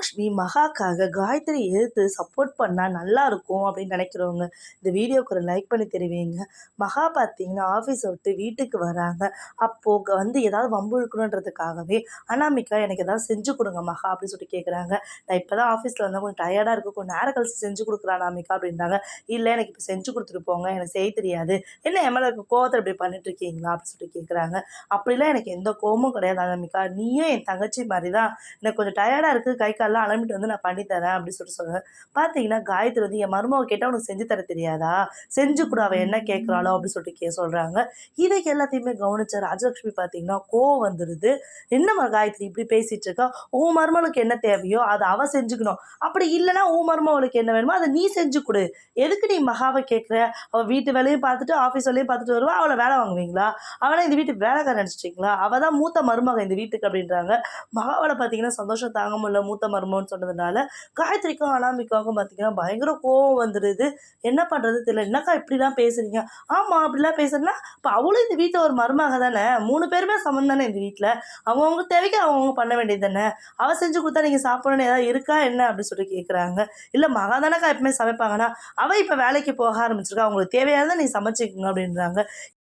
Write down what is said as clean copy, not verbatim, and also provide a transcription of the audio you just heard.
ராஜலக்ஷ்மி மகாக்காக காயத்ரி எதிர்த்து சப்போர்ட் பண்ணால் நல்லாயிருக்கும் அப்படின்னு நினைக்கிறவங்க இந்த வீடியோக்கு ஒரு லைக் பண்ணி தெரிவிங்க. மகா பார்த்தீங்கன்னா ஆஃபீஸை விட்டு வீட்டுக்கு வராங்க. அப்போது வந்து ஏதாவது வம்பு இழுக்கணுன்றதுக்காகவே அனாமிகா எனக்கு ஏதாவது செஞ்சு கொடுங்க மகா அப்படின்னு சொல்லிட்டு கேட்குறாங்க. நான் இப்போ தான் ஆஃபீஸில் வந்தால் கொஞ்சம் டயர்டாக இருக்குது, கொஞ்சம் நேரம் கழிச்சு செஞ்சு கொடுக்குறா அனாமிகா அப்படின்றாங்க. இல்லை எனக்கு இப்போ செஞ்சு கொடுத்துட்டு போங்க, எனக்கு செய்ய தெரியாது, என்ன என் மேலே கோவத்தில் இப்படி பண்ணிட்டு இருக்கீங்களா அப்படின்னு சொல்லிட்டு கேட்குறாங்க. அப்படிலாம் எனக்கு எந்த கோவமும் கிடையாது அனாமிகா, நீயும் என் தங்கச்சி மாதிரி தான், எனக்கு கொஞ்சம் டயர்டாக இருக்குது, கை கால்லாம் அலம்பிட்டு வந்து நான் பண்ணி தரேன் அப்படின்னு சொல்லிட்டு சொல்லுவேன். பார்த்தீங்கன்னா காயத்ரி வந்து என் மருமக கேட்டால் உனக்கு செஞ்சு தர தெரியாதா, செஞ்சு கூட அவள் என்ன கேட்குறாளோ அப்படின்னு சொல்லிட்டு சொல்கிறாங்க. இதை எல்லாத்தையுமே கவனிச்ச ராஜலக்ஷ்மி பார்த்தீங்கன்னா கோவம் வந்துடுது. என்னம்மா காயத்ரி இப்படி பேசிட்டு இருக்கா, உன் மருமகளுக்கு என்ன தேவையோ அதை அவள் செஞ்சுக்கணும், அப்படி இல்லைன்னா உன் மருமகளுக்கு என்ன வேணுமோ அதை நீ செஞ்சு கொடு, எதுக்கு நீ மகாவை கேட்குற, அவள் வீட்டு வேலையும் பார்த்துட்டு ஆஃபீஸ் வேலையும் பார்த்துட்டு வருவா, அவளை வேலை வாங்குவீங்களா, அவளை இந்த வீட்டுக்கு வேலைக்கார நினச்சிட்டிங்களா, அவள் தான் மூத்த மருமக இந்த வீட்டுக்கு அப்படின்றாங்க. மகாவால் பார்த்தீங்கன்னா சந்தோஷம் தாங்க முடியல மூத்த மருமகன்னு சொன்னதுனால. காயத்ரிக்கும் அனாமிகாவுக்கும் பார்த்தீங்கன்னா பயங்கர கோவம் வந்துடுது. என்ன பண்ணுறது தெரியல. என்னக்கா இப்படிலாம் பேசுறீங்க, ஆமாம் அப்படிலாம் பேசுறேன்னா இப்போ அவளும் இந்த வீட்டில் ஒரு மருமக தானே, 3 பேருமே சமம் தானே இந்த வீட்டில், அவங்கவுங்க தேவைக்கு அவங்கவுங்க பண்ண வேண்டியது தானே, அவள் செஞ்சு கொடுத்தா நீங்கள் சாப்பிடணும்னு ஏதாவது இருக்கா என்ன அப்படின்னு சொல்லி கேட்குறாங்க. இல்லை மகா தானேக்கா எப்பவுமே சமைப்பாங்கன்னா, அவள் இப்போ வேலைக்கு போக ஆரம்பிச்சிருக்கா, அவங்களுக்கு தேவையானதை நீ சமைச்சிக்கோங்க அப்படின்றாங்க.